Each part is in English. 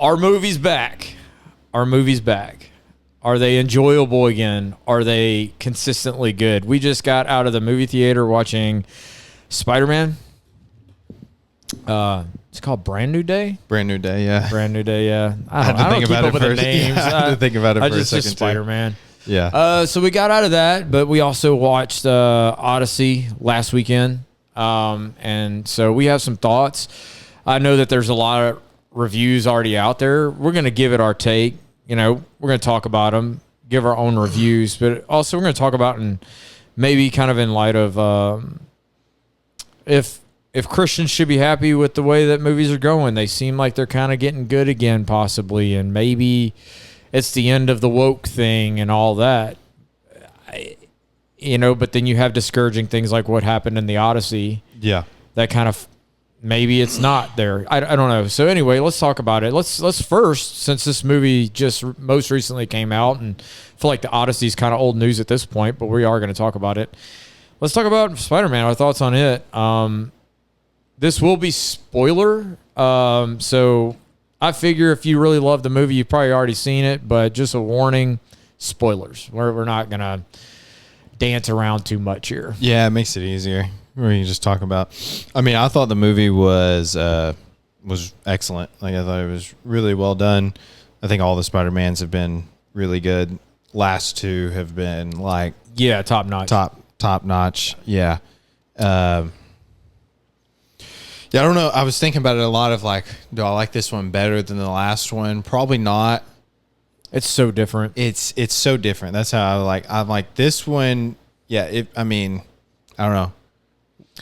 Our movie's back. Our movie's back. Are they enjoyable again? Are they consistently good? We just got out of the movie theater watching Spider-Man. It's called Brand New Day. Brand New Day, yeah. Brand New Day, yeah. I had to think about it first. Names. Yeah, I had to think about it for a second just Spider-Man. too. Yeah. So we got out of that, but we also watched Odyssey last weekend. And so we have some thoughts. I know that there's a lot of reviews already out there. We're going to give it our take. You know, we're going to talk about them, give our own reviews, but also we're going to talk about and maybe kind of in light of if Christians should be happy with the way that movies are going. They seem like they're kind of getting good again, possibly, and maybe it's the end of the woke thing and all that. But then you have discouraging things like what happened in the Odyssey. Yeah. That kind of maybe it's not there. I don't know. So anyway, let's talk about it. Let's first, since this movie just most recently came out, and I feel like the Odyssey is kind of old news at this point, but we are going to talk about it. Let's talk about Spider-Man, our thoughts on it. This will be spoiler. So I figure if you really love the movie, you've probably already seen it, but just a warning, spoilers. We're not going to dance around too much here. Yeah, it makes it easier. Where you just talk about. I mean, I thought the movie was excellent. Like, I thought it was really well done. I think all the Spider-Mans have been really good. Last two have been like top notch. Top notch. Yeah. Yeah, I don't know. I was thinking about it a lot of like, do I like this one better than the last one? Probably not. It's so different. It's so different. That's how I'm like this one. Yeah. I mean, I don't know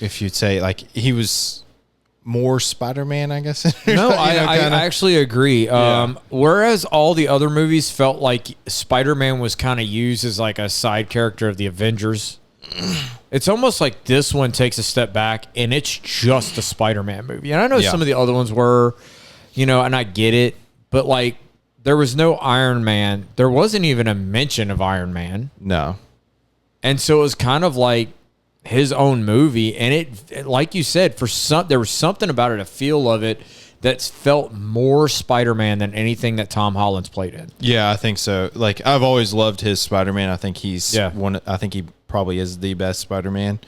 if you'd say like he was more Spider-Man, I guess. No, I actually agree. Yeah. Whereas all the other movies felt like Spider-Man was kind of used as like a side character of the Avengers. It's almost like this one takes a step back and it's just a Spider-Man movie. And I know some of the other ones were, and I get it, but like there was no Iron Man. There wasn't even a mention of Iron Man. No. And so it was kind of like his own movie. And it like you said, there was something about it, a feel of it that felt more Spider-Man than anything that Tom Holland's played in. Yeah, I think so. Like I've always loved his Spider-Man. I think he's I think he probably is the best Spider-Man.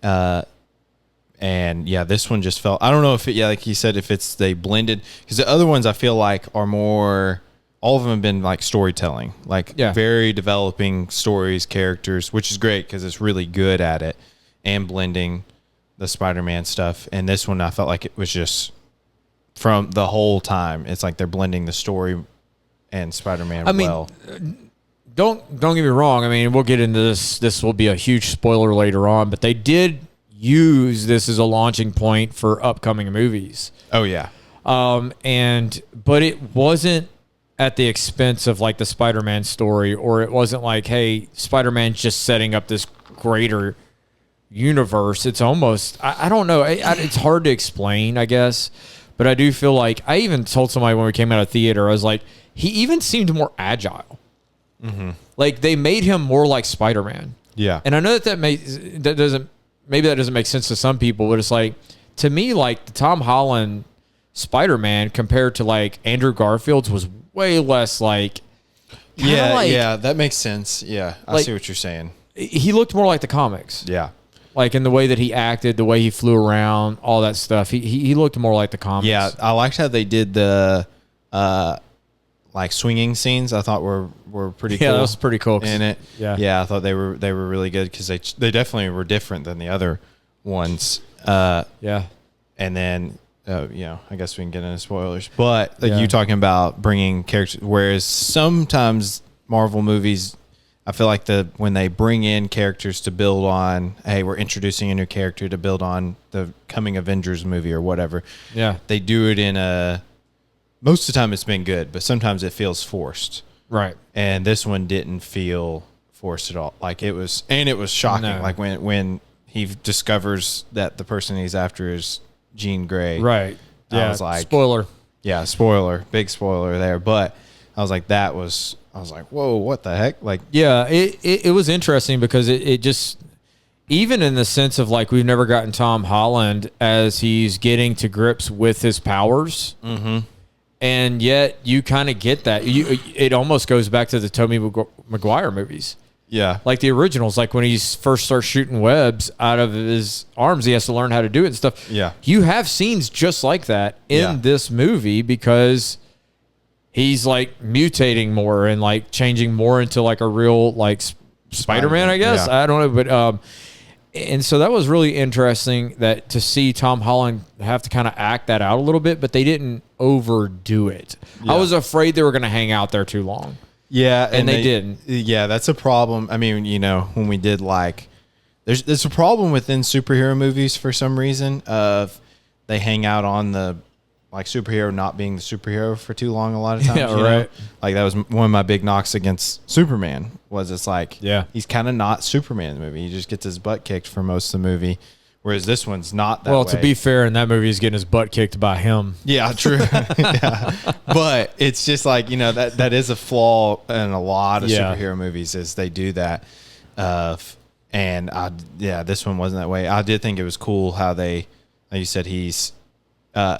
And yeah, this one just felt, I don't know if it, like he said, if it's they blended, because the other ones I feel like are more, all of them have been like storytelling, like very developing stories, characters, which is great because it's really good at it, and blending the Spider-Man stuff. And this one I felt like it was just from the whole time, it's like they're blending the story and Spider-Man well. Don't get me wrong. I mean, we'll get into this. This will be a huge spoiler later on, but they did use this as a launching point for upcoming movies. Oh yeah. But it wasn't at the expense of like the Spider-Man story, or it wasn't like, hey, Spider-Man's just setting up this greater universe. It's almost, I don't know. It's hard to explain, I guess, but I do feel like I even told somebody when we came out of theater, I was like, he even seemed more agile. Mm-hmm. Like they made him more like Spider-Man. Yeah. And I know that doesn't make sense to some people, but it's like, to me, like the Tom Holland Spider-Man compared to like Andrew Garfield's was way less like. Yeah, that makes sense. Yeah, I see what you're saying. He looked more like the comics. Yeah. Like in the way that he acted, the way he flew around, all that stuff. He looked more like the comics. Yeah, I liked how they did the like swinging scenes. I thought were pretty cool. Yeah, that was pretty cool in it. Yeah, I thought they were really good because they definitely were different than the other ones. Yeah, and then I guess we can get into spoilers. But like you talking about bringing characters, whereas sometimes Marvel movies, I feel like when they bring in characters to build on, hey, we're introducing a new character to build on the coming Avengers movie or whatever. Yeah, they do it in a. Most of the time it's been good, but sometimes it feels forced. Right. And this one didn't feel forced at all. Like it was shocking. No. Like when he discovers that the person he's after is Jean Grey. Right. I was like, spoiler. Yeah, spoiler. Big spoiler there. But I was like, I was like, whoa, what the heck? Like, yeah, it was interesting because it just, even in the sense of like, we've never gotten Tom Holland as he's getting to grips with his powers. Mm-hmm. And yet you kind of get that. It almost goes back to the Tobey Maguire movies. Yeah. Like the originals, like when he first starts shooting webs out of his arms, he has to learn how to do it and stuff. Yeah. You have scenes just like that in this movie because he's like mutating more and like changing more into like a real like Spider-Man, I guess. Yeah. I don't know. But, and so that was really interesting that to see Tom Holland have to kind of act that out a little bit, but they didn't overdo it. Yeah. I was afraid they were going to hang out there too long. Yeah, and they didn't. Yeah, that's a problem. I mean, when we did like, there's a problem within superhero movies for some reason of they hang out on the like superhero not being the superhero for too long a lot of times. Yeah, right. Like that was one of my big knocks against Superman was it's like he's kind of not Superman in the movie. He just gets his butt kicked for most of the movie. Whereas this one's not that way. Well, to be fair, in that movie, he's getting his butt kicked by him. Yeah, true. Yeah. But it's just like, that is a flaw in a lot of superhero movies is they do that. And this one wasn't that way. I did think it was cool how like you said,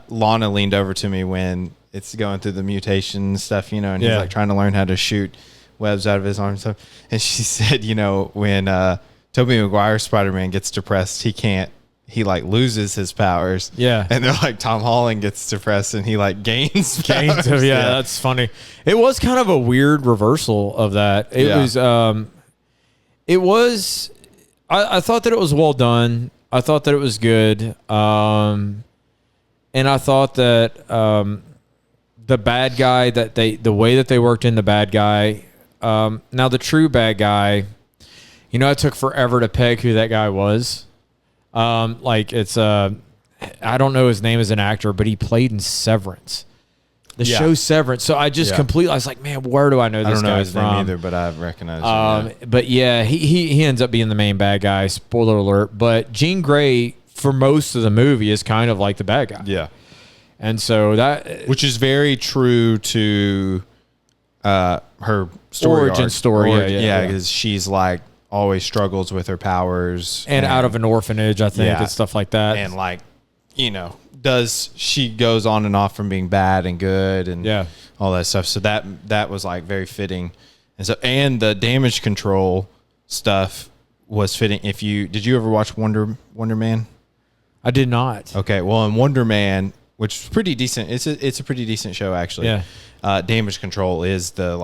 Lana leaned over to me when it's going through the mutation stuff, and he's like trying to learn how to shoot webs out of his arm and stuff. And she said, when Tobey Maguire's Spider-Man gets depressed, he like loses his powers. Yeah. And they're like Tom Holland gets depressed and he like gains powers. Yeah, that's funny. It was kind of a weird reversal of that. I thought that it was well done. I thought that it was good. And I thought that the bad guy the way that they worked in the bad guy, now the true bad guy, it took forever to peg who that guy was. I don't know his name as an actor, but he played in Severance. The show Severance. So I just I was like, man, where do I know this guy from? I don't know his name either, but I recognize him. But yeah, he ends up being the main bad guy. Spoiler alert. But Jean Grey, for most of the movie, is kind of like the bad guy. Yeah. And so which is very true to her origin story. Yeah, because she's like always struggles with her powers and out of an orphanage, I think, and stuff like that. And like, she goes on and off from being bad and good and all that stuff. So that was like very fitting. And the damage control stuff was fitting. Did you ever watch Wonder Man? I did not. Okay. Well, in Wonder Man, which is pretty decent. It's a pretty decent show actually. Yeah. Damage control is the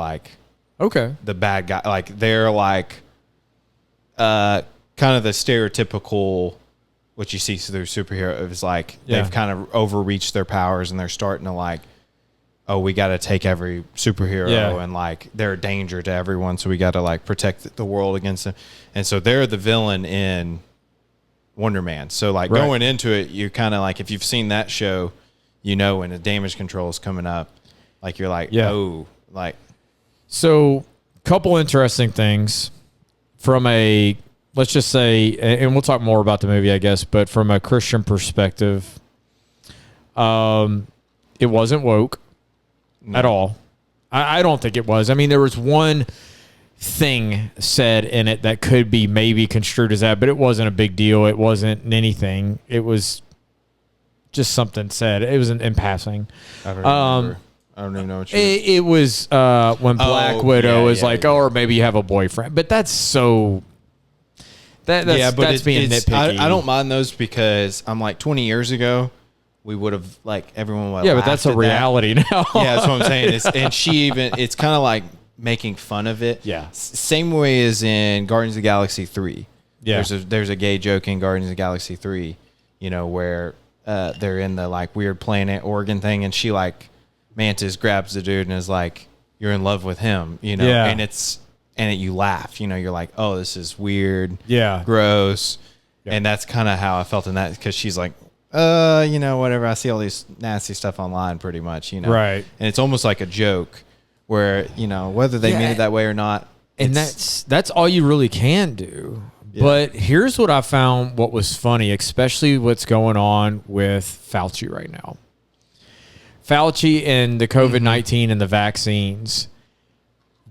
bad guy. Like they're like, kind of the stereotypical what you see through superhero is like they've kind of overreached their powers and they're starting to like, oh, we got to take every superhero and like they're a danger to everyone, so we got to like protect the world against them. And so they're the villain in Wonder Man. So like going into it, you kind of like if you've seen that show, when the damage control is coming up, like you're like, oh, like. So, couple interesting things. From let's just say, and we'll talk more about the movie, I guess, but from a Christian perspective, it wasn't woke at all. I don't think it was. I mean, there was one thing said in it that could be maybe construed as that, but it wasn't a big deal. It wasn't anything. It was just something said. It was in passing. I don't remember. I don't even know what it was when Black Widow was like, or maybe you have a boyfriend. But that's so... That's being nitpicky. I don't mind those because I'm like 20 years ago, we would have like everyone would have but that's a reality now. Yeah, that's what I'm saying. It's kind of like making fun of it. Yeah. Same way as in Guardians of the Galaxy 3. Yeah. There's a gay joke in Guardians of the Galaxy 3, where they're in the like weird planet Oregon thing and she like Mantis grabs the dude and is like, you're in love with him, and you laugh, you're like, oh, this is weird, gross. And that's kind of how I felt in that because she's like, whatever. I see all these nasty stuff online pretty much, Right. And it's almost like a joke where, whether they mean it that way or not. And that's all you really can do. Yeah. But here's what I found what was funny, especially what's going on with Fauci right now. Fauci and the COVID-19 and the vaccines,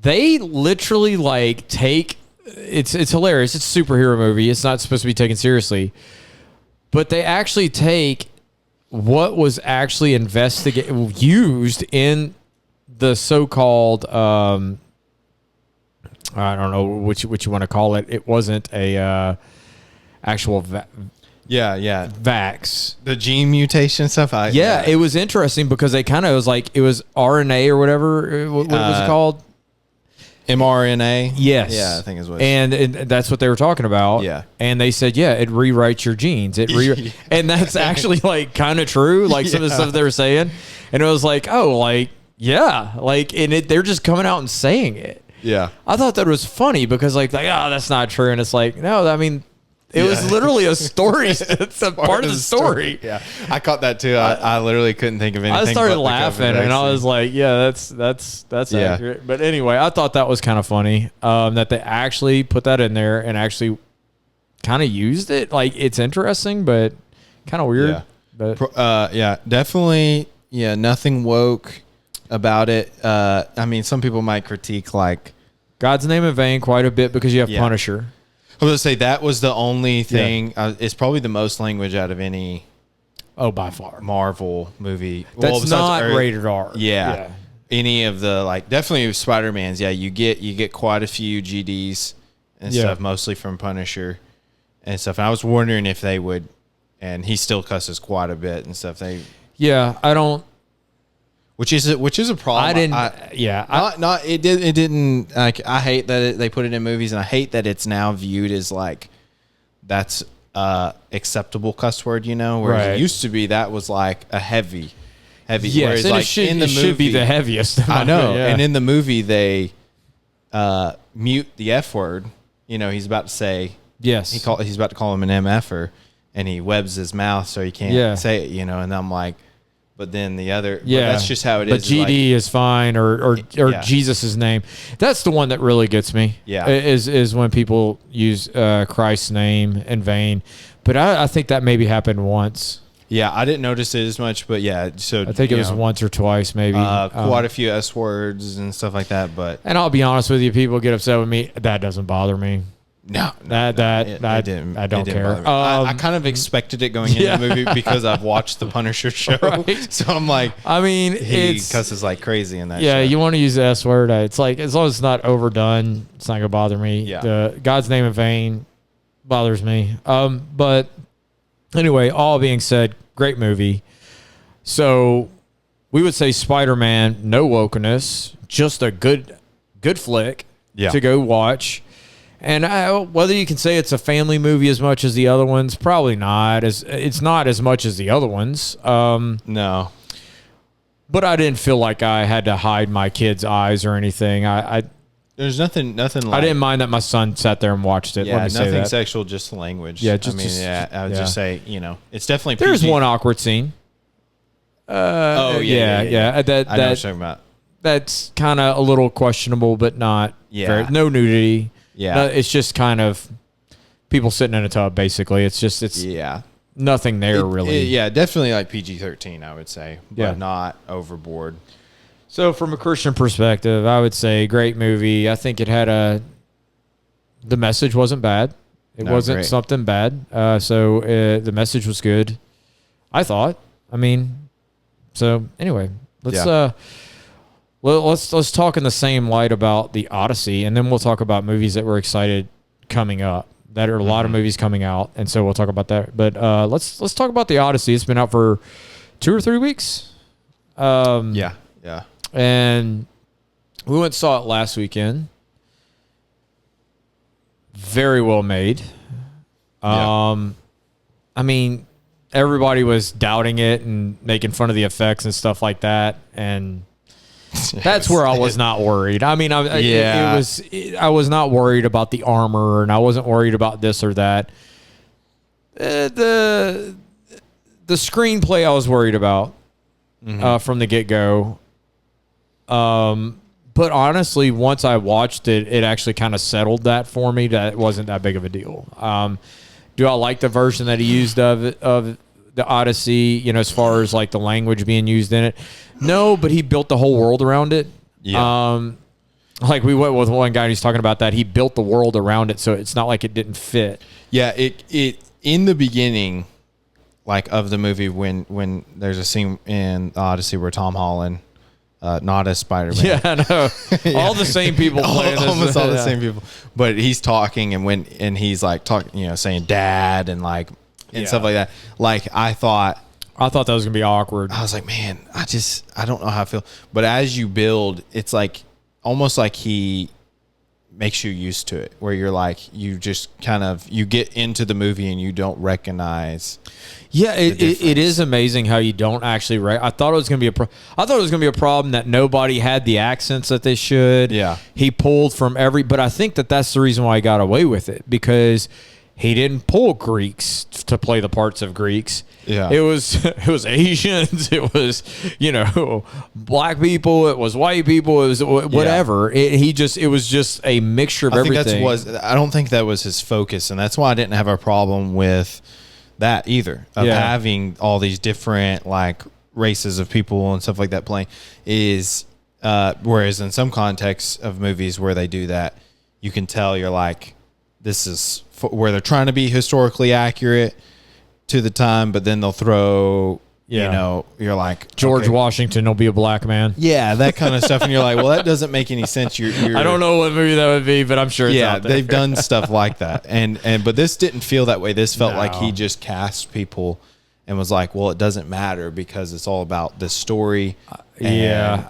they literally like take, it's hilarious. It's a superhero movie. It's not supposed to be taken seriously. But they actually take what was actually used in the so-called I don't know what you want to call it. It wasn't a actual vax. The gene mutation stuff. It was interesting because they kind of was like it was RNA or whatever. What was it called? mRNA. Yes. Yeah, I think is what. And that's what they were talking about. Yeah. And they said, it rewrites your genes. And that's actually like kind of true. Like some of the stuff they were saying, and it was like, and they're just coming out and saying it. Yeah. I thought that was funny because that's not true. And it's like, no, I mean, it was literally a story. It's a part of the story. Yeah. I caught that too. I literally couldn't think of anything. I started laughing and I was like, that's accurate. But anyway, I thought that was kind of funny that they actually put that in there and actually kind of used it. Like, it's interesting, but kind of weird. Yeah. But definitely. Yeah. Nothing woke about it. I mean, some people might critique like God's Name in Vain quite a bit because you have Punisher. I was going to say that was the only thing. It's probably the most language out of any. Oh, by far. Marvel movie. That's not rated R. Yeah. Any of the definitely Spider-Man's. Yeah, you get quite a few GDs and stuff, mostly from Punisher and stuff. And I was wondering if they would, and he still cusses quite a bit and stuff. I don't. Which is a problem. I didn't. It didn't. Like, I hate that they put it in movies, and I hate that it's now viewed as like that's acceptable cuss word. Whereas it used to be that was like a heavy. Yes, whereas and like it should be the heaviest. I know. Yeah. And in the movie they mute the F word. He's about to say he's about to call him an MFer, and he webs his mouth so he can't say it. And I'm like. But then the other, that's just how it is. But GD is fine, or Jesus' name. That's the one that really gets me. Yeah, is when people use Christ's name in vain. But I think that maybe happened once. Yeah, I didn't notice it as much, but so I think it was once or twice, maybe. Quite a few S words and stuff like that. But I'll be honest with you, people get upset with me. That doesn't bother me. No, I don't care. I kind of expected it going into the movie because I've watched the Punisher show, so I'm like, he cusses like crazy in that. Yeah, show. You want to use the S word? It's like as long as it's not overdone, it's not gonna bother me. Yeah, the God's Name in Vain bothers me. But anyway, all being said, great movie. So we would say Spider-Man, no wokeness, just a good flick to go watch. And whether you can say it's a family movie as much as the other ones, probably not. It's not as much as the other ones. No. But I didn't feel like I had to hide my kids' eyes or anything. There's nothing like... I didn't mind that my son sat there and watched it. Yeah, Let me say nothing that. Sexual, just language. Yeah, I would just say, it's definitely There's PG. one awkward scene. Yeah. I know what you're talking about. That's kind of a little questionable, but not no nudity. Yeah. No, it's just kind of people sitting in a tub, basically. It's nothing there, really. Definitely like PG-13, I would say, but not overboard. So from a Christian perspective, I would say great movie. I think it had the message wasn't bad. It wasn't something bad. So the message was good, I thought. So anyway, let's talk in the same light about the Odyssey, and then we'll talk about movies that we're excited coming up. That are a lot of movies coming out, and so we'll talk about that. But let's talk about the Odyssey. It's been out for 2 or 3 weeks. Yeah. And we went and saw it last weekend. Very well made. Everybody was doubting it and making fun of the effects and stuff like that, and that's where I was not worried. I was not worried about the armor, and I wasn't worried about this or that. The screenplay I was worried about from the get-go. But honestly, once I watched it, it actually kind of settled that for me. That it wasn't that big of a deal. Do I like the version that he used of the Odyssey, as far as like the language being used in it? No, but he built the whole world around it. Yeah. Like we went with one guy and he's talking about that. He built the world around it, so it's not like it didn't fit. Yeah, it in the beginning, like of the movie when there's a scene in Odyssey where Tom Holland, not as Spider-Man. Yeah, I know. All the same people playing this. Almost all the same people. But he's talking and he's like talking, saying dad and like and stuff like that. Like I thought that was gonna be awkward. I was like, man, I don't know how I feel. But as you build, it's like almost like he makes you used to it, where you're like, you just kind of, you get into the movie and you don't recognize. Yeah, it is amazing how you don't actually. I thought it was gonna be a problem that nobody had the accents that they should. Yeah, he pulled from but I think that's the reason why he got away with it, because he didn't pull Greeks to play the parts of Greeks. Yeah, it was Asians, it was black people, it was white people, it was whatever. It was just a mixture of everything. I don't think that was his focus, and that's why I didn't have a problem with that either. Of having all these different like races of people and stuff like that playing is whereas in some contexts of movies where they do that, you can tell you're like, this is where they're trying to be historically accurate to the time, but then they'll throw, you're like, George Washington will be a black man. Yeah, that kind of stuff. And you're like, well, that doesn't make any sense. You're I don't know what movie that would be, but I'm sure it's out there. They've done stuff like that. But this didn't feel that way. This felt like he just cast people and was like, well, it doesn't matter because it's all about this story. And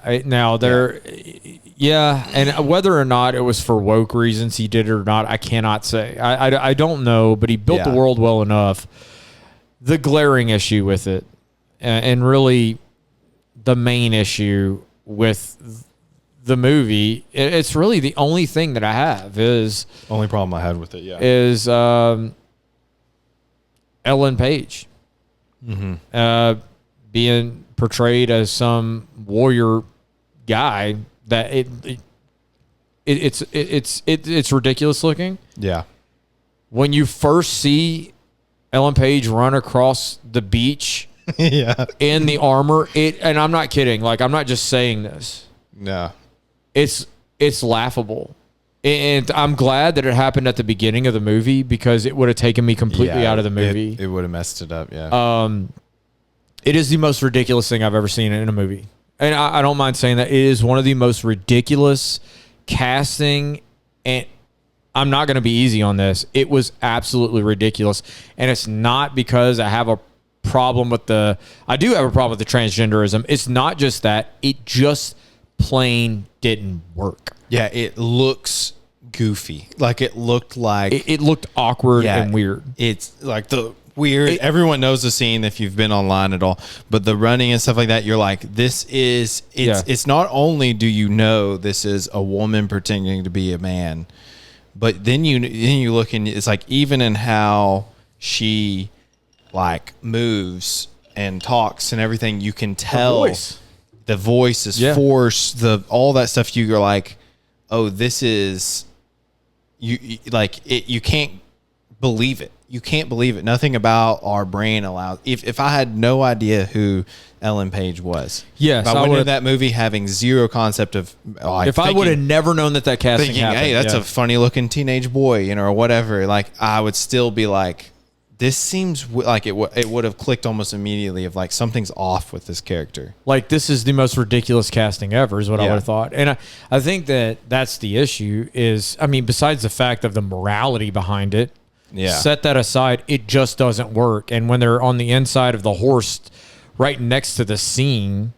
whether or not it was for woke reasons he did it or not, I cannot say. I don't know, but he built the world well enough. The glaring issue with it, and really the main issue with the movie, it's really the only thing that I have is... Only problem I had with it, is Ellen Page. Mm-hmm. Being portrayed as some warrior guy that it's ridiculous looking. Yeah. When you first see Ellen Page run across the beach in the armor, and I'm not kidding, like I'm not just saying this. No. It's laughable. And I'm glad that it happened at the beginning of the movie, because it would have taken me completely out of the movie. It would have messed it up, yeah. It is the most ridiculous thing I've ever seen in a movie. And I don't mind saying that. It is one of the most ridiculous casting, and I'm not going to be easy on this. It was absolutely ridiculous. And it's not because I have a problem with I do have a problem with the transgenderism. It's not just that. It just plain didn't work. Yeah, it looks goofy. Like it looked like... It looked awkward and weird. It's like the weird... everyone knows the scene if you've been online at all. But the running and stuff like that, you're like, this is... It's not only do you know this is a woman pretending to be a man, but then you look and it's like, even in how she like moves and talks and everything, you can tell the voice is forced, all that stuff. You're like, oh, this is you like it. You can't believe it. You can't believe it. Nothing about our brain allows. If I had no idea who Ellen Page was, yes, if I went into that movie having zero concept of, if I would have never known that casting happened, hey, that's a funny looking teenage boy, or whatever. Like I would still be like, this seems like it would have clicked almost immediately of like something's off with this character. Like this is the most ridiculous casting ever is what I would have thought. And I think that's the issue is, I mean, besides the fact of the morality behind it, set that aside, it just doesn't work. And when they're on the inside of the horse right next to the scene,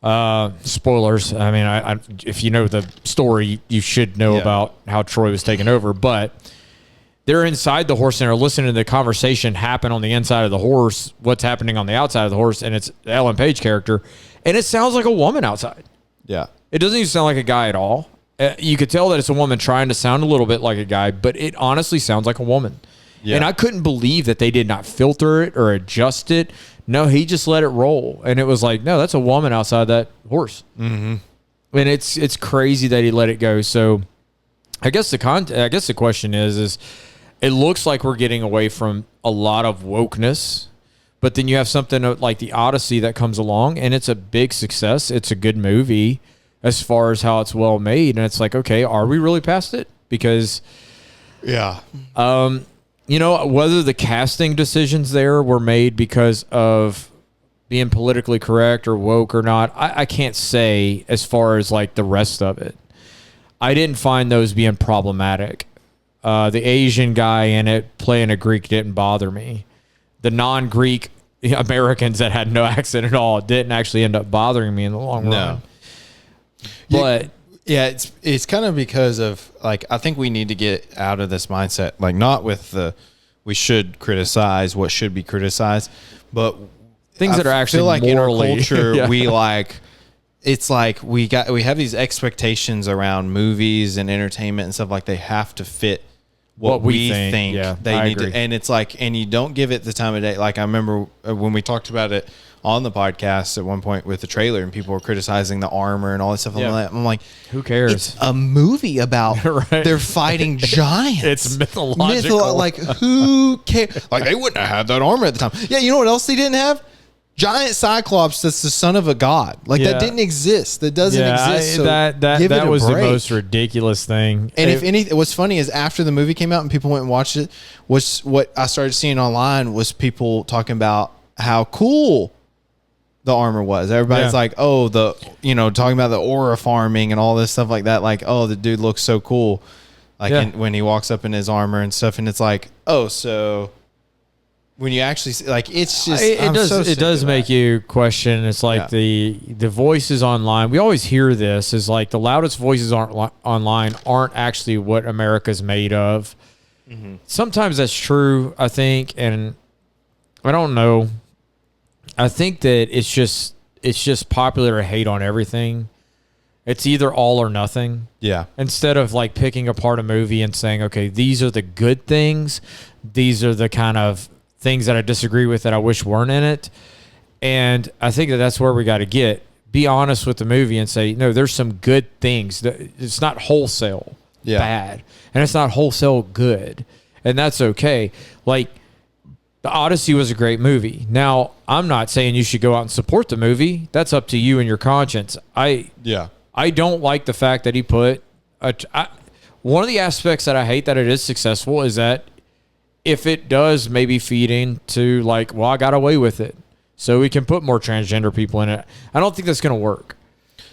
spoilers, I mean, if you know the story, you should know about how Troy was taken over, but they're inside the horse and are listening to the conversation happen on the inside of the horse, what's happening on the outside of the horse, and it's the Ellen Page character, and it sounds like a woman outside. Yeah. It doesn't even sound like a guy at all. You could tell that it's a woman trying to sound a little bit like a guy, but it honestly sounds like a woman. Yeah. And I couldn't believe that they did not filter it or adjust it. No, he just let it roll. And it was like, no, that's a woman outside that horse. Mm-hmm. And it's crazy that he let it go. So I guess the question is it looks like we're getting away from a lot of wokeness, but then you have something like the Odyssey that comes along, and it's a big success. It's a good movie as far as how it's well made. And it's like, okay, are we really past it? Because you know, whether the casting decisions there were made because of being politically correct or woke or not, I can't say as far as like the rest of it. I didn't find those being problematic. The Asian guy in it playing a Greek didn't bother me. The non-Greek Americans that had no accent at all didn't actually end up bothering me in the long run. But yeah, it's kind of because of like, I think we need to get out of this mindset, like not with the we should criticize what should be criticized, but things that are actually feel like morally, in our culture yeah. we like. It's like we have these expectations around movies and entertainment and stuff, like they have to fit what we think yeah, they I need agree. to, and it's like, and you don't give it the time of day. Like I remember when we talked about it on the podcast at one point with the trailer, and people were criticizing the armor and all this stuff. Yeah. I'm like, who cares? It's a movie about Right. they're fighting giants. It's mythological. Like who cares? Like they wouldn't have had that armor at the time. Yeah, you know what else they didn't have? Giant Cyclops that's the son of a god. Like that didn't exist. That doesn't exist. So that was the most ridiculous thing. And if anything, what's funny is after the movie came out and people went and watched it, was what I started seeing online was people talking about how cool the armor was. Everybody's like, oh, talking about the aura farming and all this stuff like that. Like, oh, the dude looks so cool. Like when he walks up in his armor and stuff, and it's like, oh, so when you actually see, like, it's just it does make you question. It's like the voices online. We always hear this is like the loudest voices online aren't actually what America's made of. Mm-hmm. Sometimes that's true, I think, and I don't know. I think that it's just popular to hate on everything. It's either all or nothing. Yeah. Instead of like picking apart a movie and saying, okay, these are the good things. These are the kind of things that I disagree with that I wish weren't in it. And I think that that's where we got to get. Be honest with the movie and say, no, there's some good things. It's not wholesale bad. And it's not wholesale good. And that's okay. Like, the Odyssey was a great movie. Now, I'm not saying you should go out and support the movie. That's up to you and your conscience. I don't like the fact that he put one of the aspects that I hate that it is successful is that if it does maybe feed into like, well, I got away with it, so we can put more transgender people in it. I don't think that's going to work.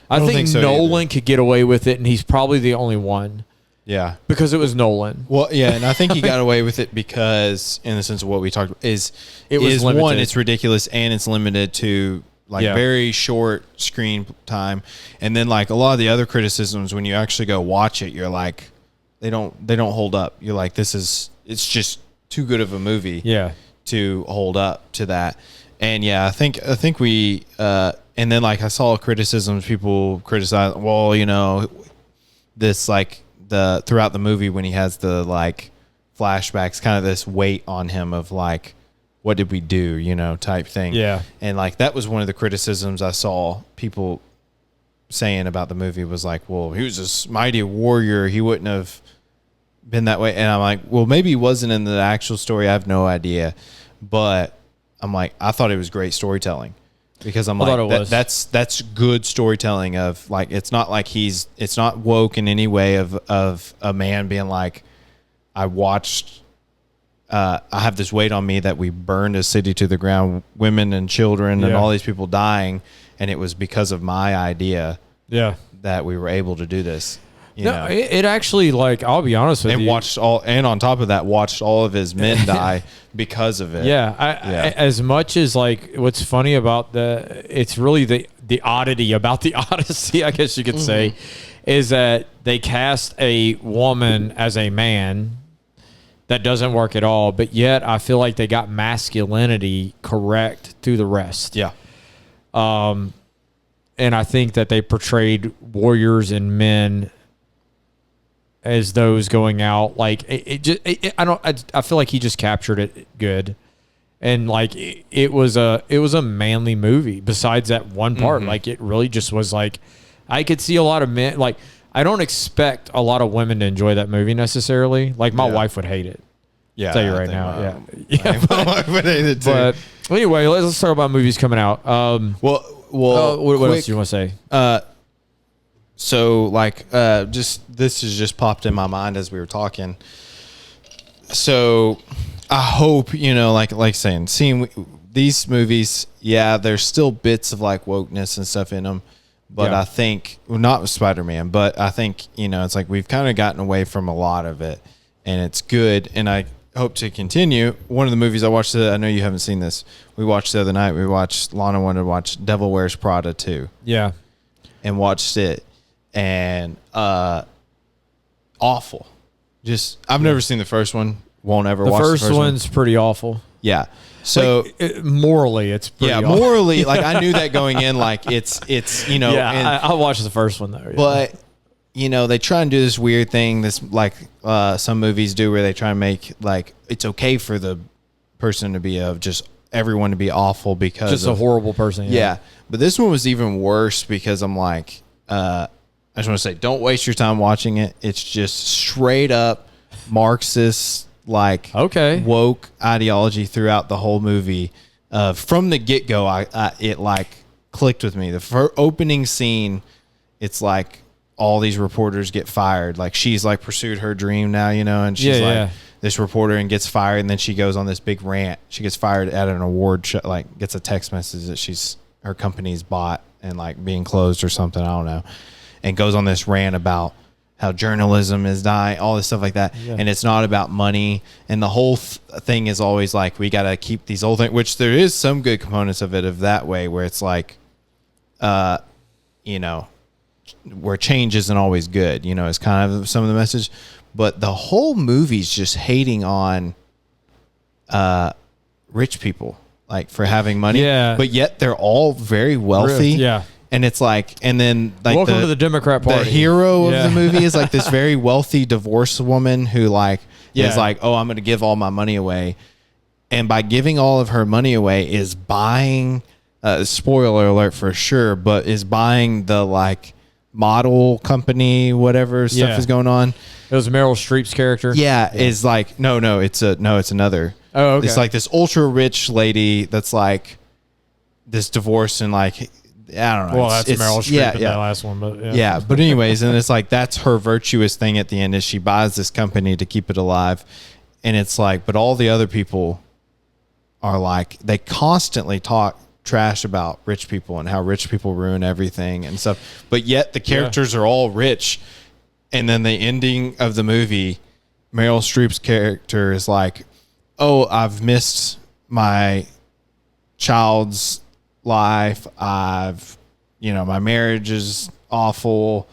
I think so Nolan could get away with it, and he's probably the only one. Yeah. Because it was Nolan. Well, yeah, and I think he got away with it because, in the sense of what we talked about, is one, it's ridiculous, and it's limited to like very short screen time. And then like a lot of the other criticisms, when you actually go watch it, you're like, they don't hold up. You're like, it's just too good of a movie to hold up to that. And yeah, I think we and then like I saw criticisms, people criticize, well, this like the throughout the movie when he has the like flashbacks, kind of this weight on him of like, what did we do, type thing. Yeah. And like that was one of the criticisms I saw people saying about the movie was like, well, he was this mighty warrior, he wouldn't have been that way. And I'm like, well, maybe he wasn't in the actual story. I have no idea. But I'm like, I thought it was great storytelling because I'm like, that's good storytelling of like, it's not like it's not woke in any way of a man being like, I have this weight on me that we burned a city to the ground, women and children and all these people dying. And it was because of my idea that we were able to do this. It actually, like, I'll be honest with you. And on top of that, watched all of his men die because of it. As much as like, what's funny about it's really the oddity about the Odyssey, I guess you could say, is that they cast a woman as a man that doesn't work at all, but yet I feel like they got masculinity correct through the rest. Yeah. And I think that they portrayed warriors and men as those going out, like I feel like he just captured it good, and like it was a manly movie. Besides that one part, like it really just was like, I could see a lot of men. Like I don't expect a lot of women to enjoy that movie necessarily. Like my wife would hate it. Yeah, I'll tell you right now. My wife would hate it too. But anyway, let's talk about movies coming out. What else do you want to say? So like, this has just popped in my mind as we were talking. So I hope, like saying, seeing these movies, yeah, there's still bits of like wokeness and stuff in them. But I think, not with Spider-Man, but I think, it's like we've kind of gotten away from a lot of it, and it's good. And I hope to continue. One of the movies I watched, I know you haven't seen this. We watched the other night. Lana wanted to watch Devil Wears Prada 2. Yeah. And watched it. And awful. I've never seen the first one. Won't ever watch the first one. The first one's pretty awful. Yeah. So morally, it's pretty awful. Morally, like I knew that going in, like it's Yeah, I'll watch the first one though. Yeah. But they try and do this weird thing, this like some movies do, where they try and make like it's okay for the person to be everyone to be awful because just a horrible person. Yeah. But this one was even worse because I'm like, I just want to say, don't waste your time watching it. It's just straight up Marxist, like woke ideology throughout the whole movie. From the get go, it like clicked with me. The opening scene, it's like all these reporters get fired. Like she's like pursued her dream now, and she's this reporter and gets fired, and then she goes on this big rant. She gets fired at an award show, like gets a text message that her company's bought and like being closed or something. I don't know. And goes on this rant about how journalism is dying, all this stuff like that. Yeah. And it's not about money. And the whole thing is always like, we got to keep these old things, which there is some good components of it of that way, where it's like, where change isn't always good, it's kind of some of the message. But the whole movie's just hating on rich people, like for having money. Yeah. But yet they're all very wealthy. Yeah. And it's like, and then like welcome to the Democrat Party. The hero of the movie is like this very wealthy divorced woman who like is like, oh, I'm going to give all my money away. And by giving all of her money away is buying, spoiler alert for sure, but is buying the like model company, whatever stuff is going on. It was Meryl Streep's character. Yeah. Is like, it's another. Oh, okay. It's like this ultra rich lady that's like this divorce and like, I don't know. Well, that's Meryl Streep in that last one, but yeah. But anyways, and it's like that's her virtuous thing at the end is she buys this company to keep it alive, and it's like, but all the other people are like they constantly talk trash about rich people and how rich people ruin everything and stuff, but yet the characters are all rich, and then the ending of the movie, Meryl Streep's character is like, oh, I've missed my child's life, my marriage is awful,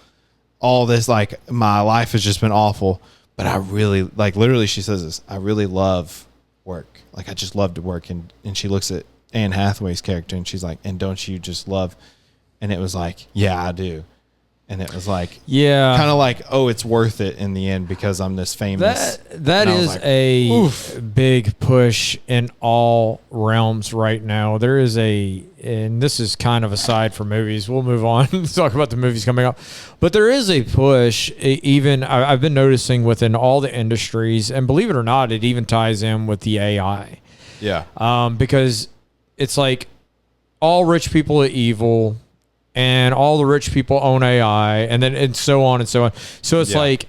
all this, like my life has just been awful, but I really like, literally she says this, I really love work, like I just love to work. And she looks at Anne Hathaway's character and she's like, and don't you just love? And it was like, yeah, I do. And it was like, kind of like, oh, it's worth it in the end because I'm this famous. That is like, a big push in all realms right now. There is and this is kind of aside for movies. We'll move on to talk about the movies coming up. But there is a push, even I've been noticing within all the industries, and believe it or not, it even ties in with the AI. Yeah. Because it's like all rich people are evil. And all the rich people own AI, and so on and so on. So it's like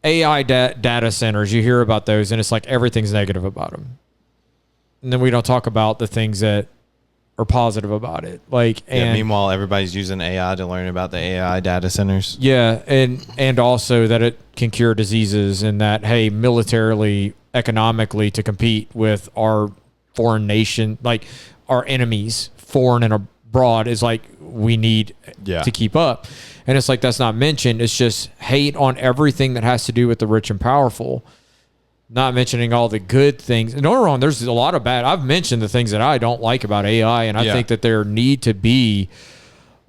AI data centers. You hear about those, and it's like everything's negative about them. And then we don't talk about the things that are positive about it. Meanwhile, everybody's using AI to learn about the AI data centers. Yeah, and also that it can cure diseases, and that militarily, economically, to compete with our foreign nation, like our enemies, foreign and abroad, is like we need to keep up. And it's like that's not mentioned. It's just hate on everything that has to do with the rich and powerful, not mentioning all the good things. And don't get me wrong, there's a lot of bad. I've mentioned the things that I don't like about AI, and I think that there need to be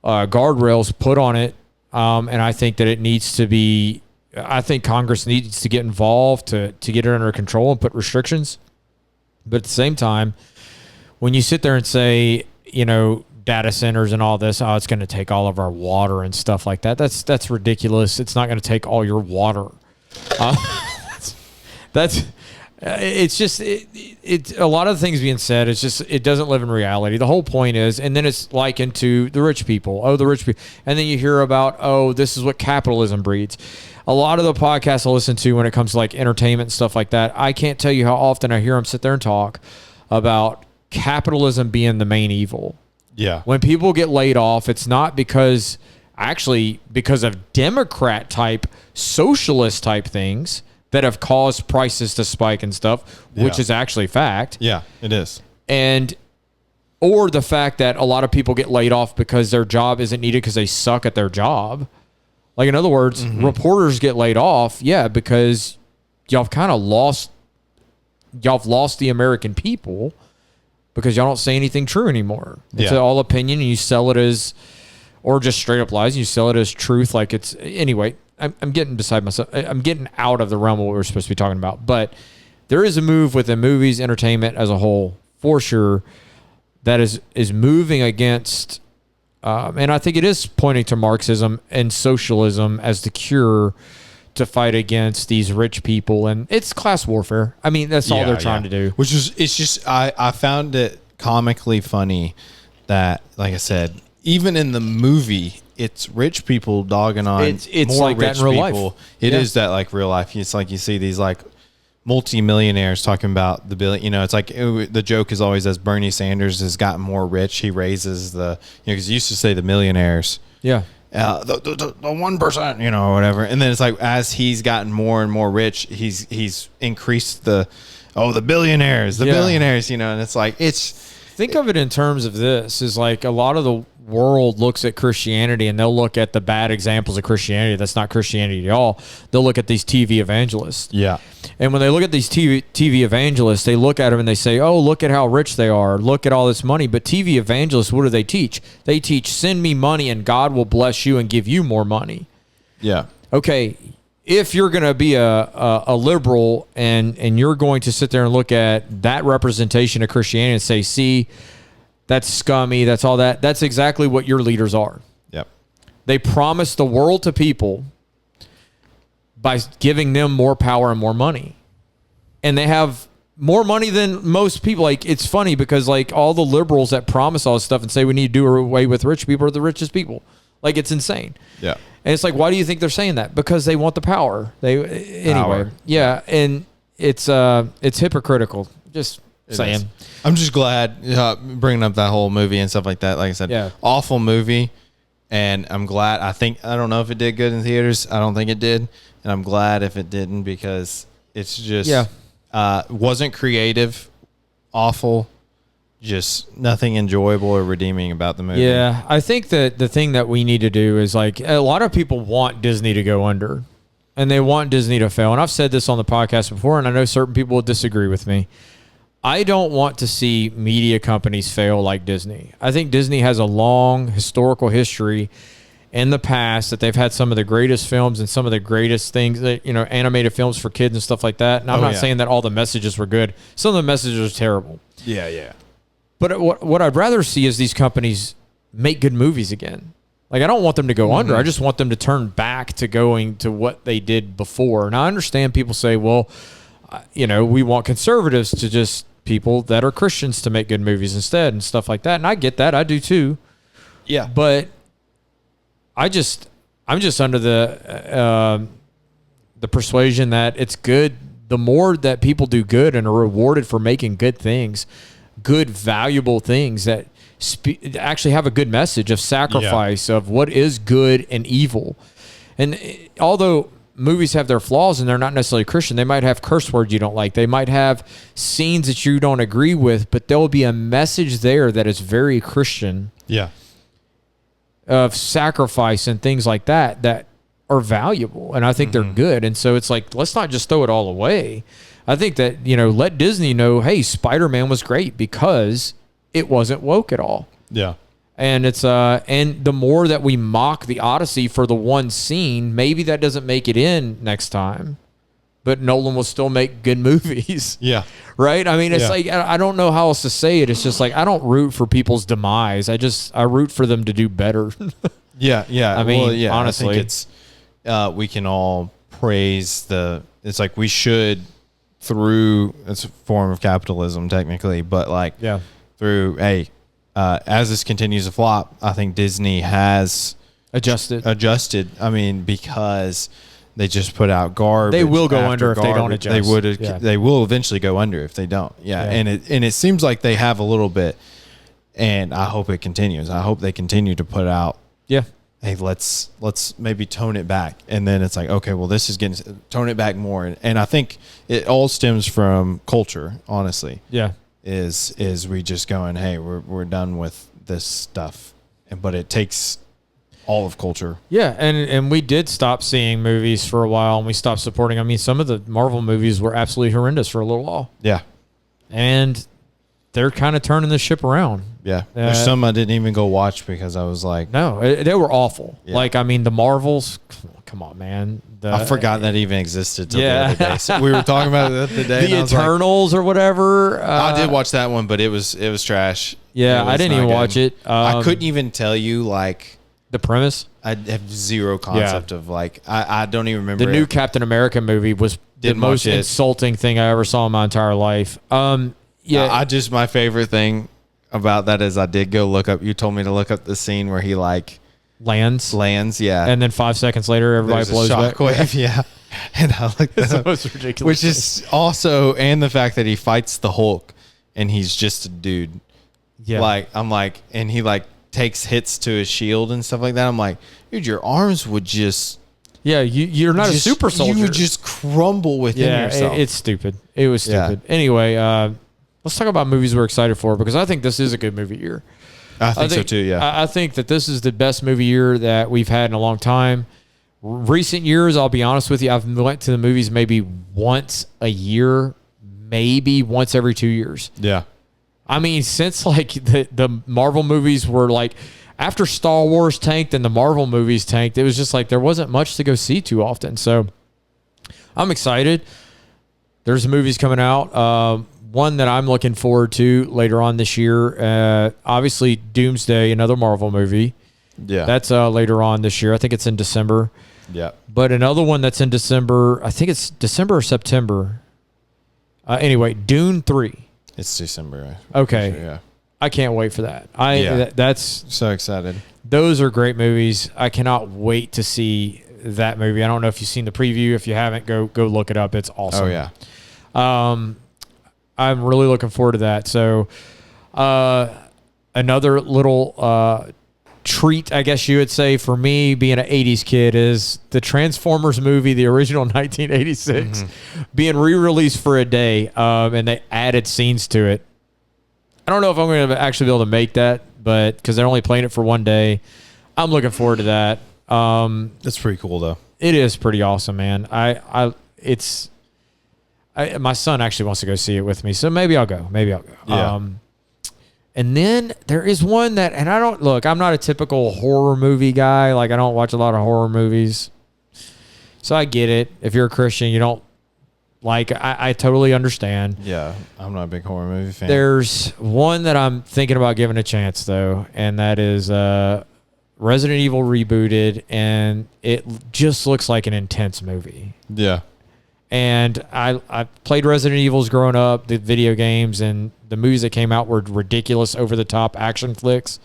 guardrails put on it. And I think that it needs to be, I think Congress needs to get involved to get it under control and put restrictions. But at the same time, when you sit there and say, data centers and all this, it's going to take all of our water and stuff like that. That's ridiculous. It's not going to take all your water. It's just it's a lot of the things being said. It's just it doesn't live in reality. The whole point is, and then it's likened to the rich people. Oh, the rich people, and then you hear about this is what capitalism breeds. A lot of the podcasts I listen to when it comes to like entertainment and stuff like that, I can't tell you how often I hear them sit there and talk about capitalism being the main evil. Yeah. When people get laid off, it's not because of Democrat type, socialist type things that have caused prices to spike and stuff, which is actually fact. Yeah, it is. Or the fact that a lot of people get laid off because their job isn't needed because they suck at their job. Like, in other words, reporters get laid off, because y'all lost the American people because y'all don't say anything true anymore. It's all opinion, and you sell it as, or just straight up lies, and you sell it as truth. Like it's, anyway, I'm getting beside myself. I'm getting out of the realm of what we're supposed to be talking about. But there is a move within movies, entertainment as a whole, for sure, that is moving against, and I think it is pointing to Marxism and socialism as the cure to fight against these rich people, and it's class warfare. I mean, that's all they're trying to do. It's just I found it comically funny that, like I said, even in the movie, it's rich people dogging on it's more like rich that in real people. life. It is that like real life. It's like you see these like multi-millionaires talking about the billion. It's like the joke is always, as Bernie Sanders has gotten more rich, he raises the, because he used to say the millionaires. Yeah. The 1%, or whatever. And then it's like, as he's gotten more and more rich, he's increased the billionaires, billionaires, and it's like, think of it in terms of this is like a lot of the world looks at Christianity and they'll look at the bad examples of Christianity. That's not Christianity at all. They'll look at these TV evangelists. Yeah. And when they look at these TV evangelists, they look at them and they say, oh, look at how rich they are. Look at all this money. But TV evangelists, what do they teach? They teach, send me money and God will bless you and give you more money. Yeah. Okay. If you're going to be a liberal and you're going to sit there and look at that representation of Christianity and say, see, that's scummy, that's all that, that's exactly what your leaders are. Yep. They promise the world to people by giving them more power and more money. And they have more money than most people. Like, it's funny because like all the liberals that promise all this stuff and say we need to do away with rich people are the richest people. Like, it's insane. Yeah. And it's like, why do you think they're saying that? Because they want the power. Anyway. Yeah. And it's hypocritical. Just saying. I'm just glad bringing up that whole movie and stuff like that. Like I said, awful movie. And I'm glad. I don't know if it did good in theaters. I don't think it did. And I'm glad if it didn't, because it's just wasn't creative, awful, just nothing enjoyable or redeeming about the movie. Yeah, I think that the thing that we need to do is, like, a lot of people want Disney to go under and they want Disney to fail. And I've said this on the podcast before, and I know certain people will disagree with me. I don't want to see media companies fail like Disney. I think Disney has a long historical history in the past that they've had some of the greatest films and some of the greatest things that, animated films for kids and stuff like that. And I'm not saying that all the messages were good. Some of the messages are terrible. Yeah, yeah. But what I'd rather see is these companies make good movies again. Like, I don't want them to go under. I just want them to turn back to going to what they did before. And I understand people say, well, we want conservatives to just people that are Christians to make good movies instead and stuff like that. And I get that. I do too. Yeah. But I'm just under the persuasion that it's good. The more that people do good and are rewarded for making good things, good, valuable things that actually have a good message of sacrifice, of what is good and evil. And although movies have their flaws and they're not necessarily Christian, they might have curse words you don't like. They might have scenes that you don't agree with, but there will be a message there that is very Christian. Yeah. Of sacrifice and things like that are valuable. And I think they're good. And so it's like, let's not just throw it all away. I think that, let Disney know, hey, Spider-Man was great because it wasn't woke at all. Yeah. And it's and the more that we mock the Odyssey for the one scene, maybe that doesn't make it in next time, but Nolan will still make good movies. Yeah. Right? I mean, it's like, I don't know how else to say it. It's just like, I don't root for people's demise. I root for them to do better. Yeah. I mean, honestly, I think it's, we can all praise it's like we should through, it's a form of capitalism technically, but like through as this continues to flop, I think Disney has adjusted. I mean, because they just put out garbage. They will go under if they don't adjust. They will eventually go under if they don't. And it seems like they have a little bit, and I hope it continues. I hope they continue to put out. Yeah. Hey, let's maybe tone it back, and then it's like, okay, well, this is getting tone it back more, and I think it all stems from culture. Honestly, is we just going, hey, we're done with this stuff, but it takes all of culture. Yeah, and we did stop seeing movies for a while, and we stopped supporting. I mean, some of the Marvel movies were absolutely horrendous for a little while. Yeah, and they're kind of turning the ship around. Yeah, there's some I didn't even go watch because I was like, no, they were awful. Yeah. Like, I mean, the Marvels. Come on, man. I forgot that even existed till the other day. So we were talking about it the other day. The Eternals or whatever. I did watch that one, but it was trash. Yeah, I didn't even watch it. I couldn't even tell you like the premise. I have zero concept of like I don't even remember. The new Captain America movie was the most insulting thing I ever saw in my entire life. Yeah, my favorite thing about that is I did go look up. You told me to look up the scene where he like lands, yeah, and then 5 seconds later everybody blows back. Wave, yeah. And I looked that up, most ridiculous, which is also, and the fact that he fights the Hulk and he's just a dude. Yeah, like I'm like, and he like takes hits to his shield and stuff like that. I'm like, dude, your arms would just. Yeah, you're not a super soldier. You would just crumble within yourself. It's stupid. It was stupid. Yeah. Anyway, let's talk about movies we're excited for, because I think this is a good movie year. I think so too, yeah. I think that this is the best movie year that we've had in a long time. Recent years, I'll be honest with you, I've went to the movies maybe once a year, maybe once every 2 years. Yeah. I mean, since like the Marvel movies were like, after Star Wars tanked and the Marvel movies tanked, it was just like there wasn't much to go see too often. So I'm excited. There's movies coming out. One that I'm looking forward to later on this year, obviously Doomsday, another Marvel movie. Yeah. That's later on this year. I think it's in December. Yeah. But another one that's in December, I think it's December or September. Anyway, Dune 3. It's December. Okay. Sure, yeah. I can't wait for that. That's so excited. Those are great movies. I cannot wait to see that movie. I don't know if you've seen the preview. If you haven't, go look it up. It's awesome. Oh yeah. I'm really looking forward to that. So, another little treat, I guess you would say, for me being an 80s kid is the Transformers movie, the original 1986, being re-released for a day, and they added scenes to it. I don't know if I'm going to actually be able to make that, but because they're only playing it for one day, I'm looking forward to that. That's pretty cool, though. It is pretty awesome, man. My son actually wants to go see it with me, so maybe I'll go. Yeah. And then there is one that, and I'm not a typical horror movie guy. Like, I don't watch a lot of horror movies. So I get it. If you're a Christian, you don't like, I totally understand. Yeah, I'm not a big horror movie fan. There's one that I'm thinking about giving a chance, though, and that is Resident Evil rebooted, and it just looks like an intense movie. Yeah. And I played Resident Evils growing up, the video games, and the movies that came out were ridiculous, over-the-top action flicks.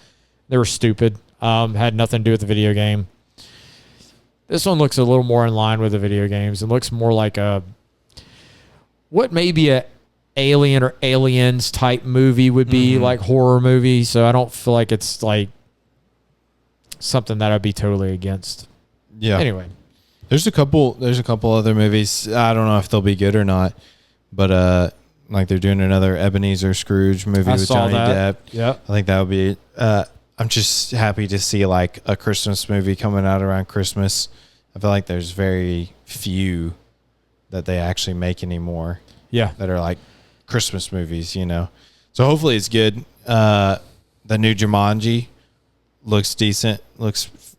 They were stupid. Had nothing to do with the video game. This one looks a little more in line with the video games. It looks more like what maybe a Alien or Aliens type movie would be, like horror movie. So I don't feel like it's like something that I'd be totally against. Yeah. Anyway. There's a couple other movies. I don't know if they'll be good or not, but like they're doing another Ebenezer Scrooge movie with Johnny Depp. Yeah, I think that would be. I'm just happy to see like a Christmas movie coming out around Christmas. I feel like there's very few that they actually make anymore. Yeah, that are like Christmas movies, you know. So hopefully it's good. The new Jumanji looks decent.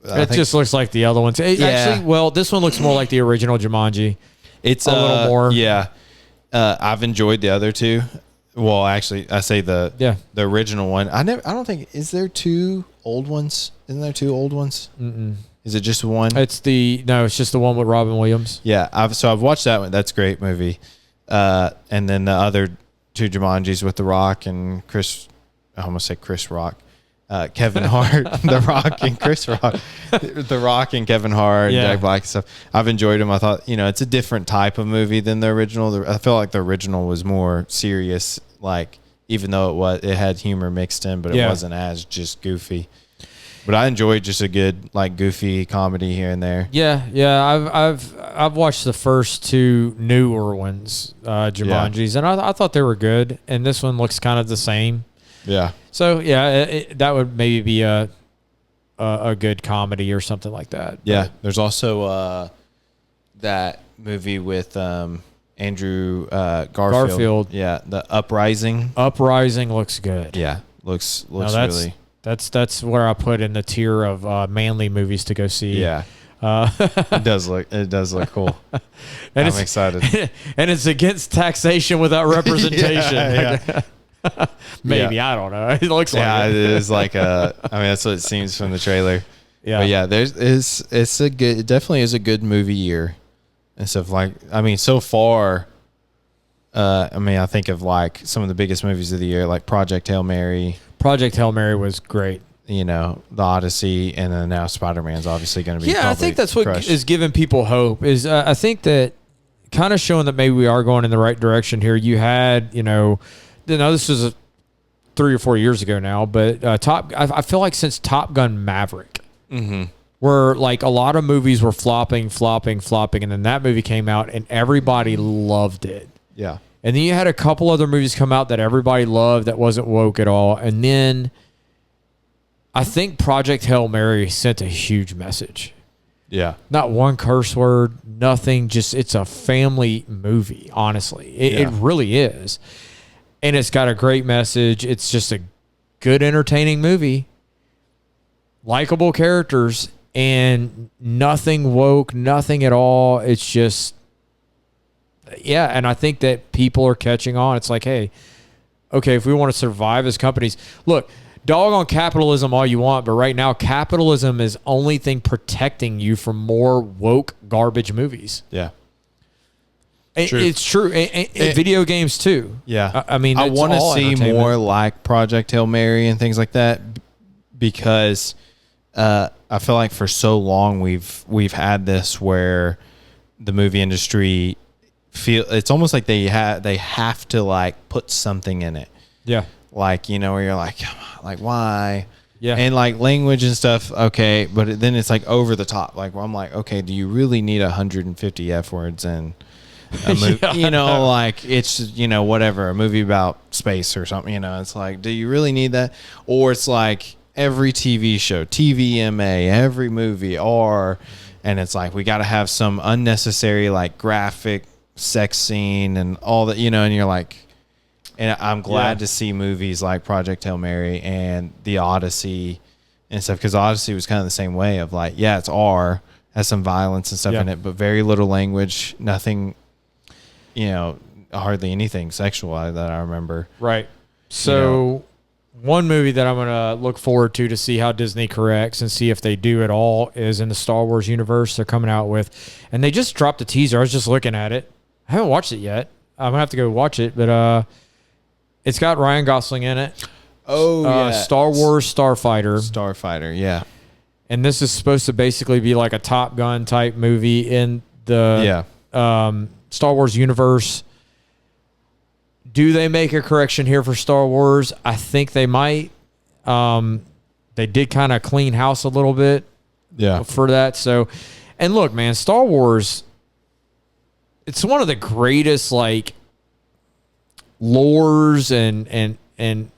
It just looks like the other ones. Actually, well, this one looks more like the original Jumanji. It's a little more. Yeah. I've enjoyed the other two. Well, actually, I say the original one. I don't think, is there two old ones? Isn't there two old ones? Mm-mm. Is it just one? It's just the one with Robin Williams. Yeah. I've watched that one. That's a great movie. And then the other two Jumanjis with The Rock and I almost say Chris Rock. Kevin Hart, The Rock and Chris Rock, The Rock and Kevin Hart and Jack Black and stuff. I've enjoyed them. I thought, it's a different type of movie than the original. I feel like the original was more serious, like even though it had humor mixed in, but it wasn't as just goofy. But I enjoyed just a good like goofy comedy here and there. Yeah. I've watched the first two newer ones, Jumanjis, and I thought they were good. And this one looks kind of the same. Yeah. So that would maybe be a good comedy or something like that. Yeah. There's also that movie with Andrew Garfield. Yeah, The Uprising. Uprising looks good. Yeah, looks really. That's where I put in the tier of manly movies to go see. Yeah. It does look cool. And I'm excited. And it's against taxation without representation. Yeah. Maybe, I don't know. It looks like it is like that's what it seems from the trailer. Yeah. But yeah, it definitely is a good movie year and stuff so far, I think of like some of the biggest movies of the year, like Project Hail Mary. Project Hail Mary was great. The Odyssey, and then now Spider-Man's obviously going to be. Yeah, I think that's what is giving people hope. Is I think that kind of showing that maybe we are going in the right direction here. You had, this was 3 or 4 years ago now, but I feel like since Top Gun Maverick, where like a lot of movies were flopping, and then that movie came out and everybody loved it. Yeah. And then you had a couple other movies come out that everybody loved that wasn't woke at all. And then I think Project Hail Mary sent a huge message. Yeah. Not one curse word, nothing. Just it's a family movie, honestly. It really is. And it's got a great message. It's just a good, entertaining movie. Likable characters and nothing woke, nothing at all. It's just... Yeah, and I think that people are catching on. It's like, hey, okay, if we want to survive as companies, look, dog on capitalism all you want, but right now capitalism is only thing protecting you from more woke garbage movies. Yeah. It's true. And video games too. Yeah. I mean, I want to see more like Project Hail Mary and things like that because I feel like for so long we've had this where the movie industry it's almost like they have to like put something in it. Yeah. Like, where you're like why? Yeah. And like language and stuff, okay, but then it's like over the top. Like, well, I'm like, okay, do you really need 150 F words in a movie? Like it's whatever, a movie about space or something. It's like, do you really need that? Or it's like every TV show, TVMA, every movie, and it's like we got to have some unnecessary like graphic sex scene and all that, and you're like, and I'm glad to see movies like Project Hail Mary and the Odyssey and stuff, because Odyssey was kind of the same way of like, yeah, it's R, has some violence and stuff in it, but very little language, nothing, hardly anything sexual that I remember. Right. So one movie that I'm going to look forward to see how Disney corrects and see if they do it all is in the Star Wars universe they're coming out with. And they just dropped a teaser. I was just looking at it. I haven't watched it yet. I'm going to have to go watch it, but it's got Ryan Gosling in it. Oh, yeah. Star Wars Starfighter. Starfighter, yeah. And this is supposed to basically be like a Top Gun type movie in the Star Wars universe. Do they make a correction here for Star Wars? I think they might. They did kind of clean house a little bit for that. So, and look, man, Star Wars, it's one of the greatest like lores and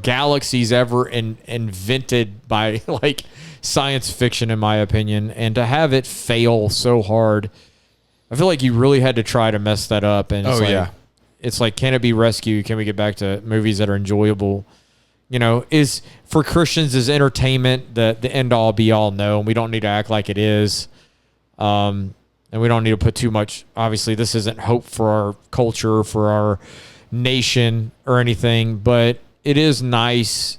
galaxies ever invented by like science fiction, in my opinion. And to have it fail so hard, I feel like you really had to try to mess that up. And it's like, can it be rescued? Can we get back to movies that are enjoyable? Is for Christians is entertainment the end all be all? No, and we don't need to act like it is. And we don't need to put too much. Obviously, this isn't hope for our culture, for our nation or anything, but it is nice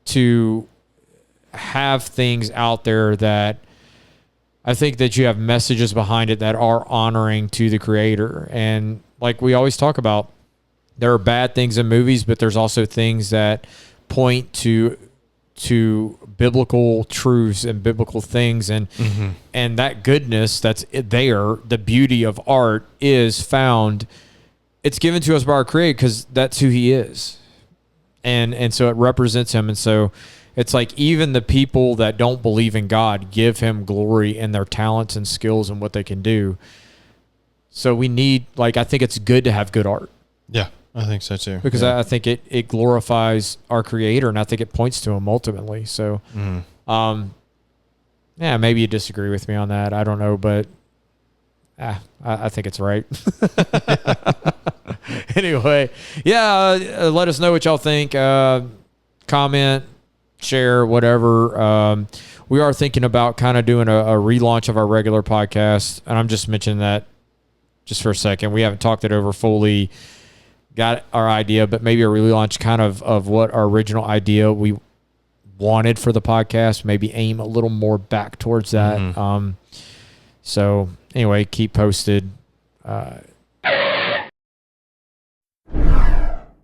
to have things out there that I think that you have messages behind it that are honoring to the creator. And like we always talk about, there are bad things in movies, but there's also things that point to biblical truths and biblical things, and that goodness that's there, the beauty of art is found. It's given to us by our Creator because that's who He is, and so it represents Him. And so it's like even the people that don't believe in God give Him glory in their talents and skills and what they can do. So we need, like, I think it's good to have good art. Yeah, I think so too. Because I think it glorifies our Creator, and I think it points to Him ultimately. So, yeah, maybe you disagree with me on that. I don't know, but I think it's right. Anyway, let us know what y'all think. Comment, share, whatever. We are thinking about kind of doing a relaunch of our regular podcast, and I'm just mentioning that just for a second. We haven't talked it over fully, got our idea, but maybe a relaunch kind of what our original idea we wanted for the podcast, maybe aim a little more back towards that. So anyway, keep posted.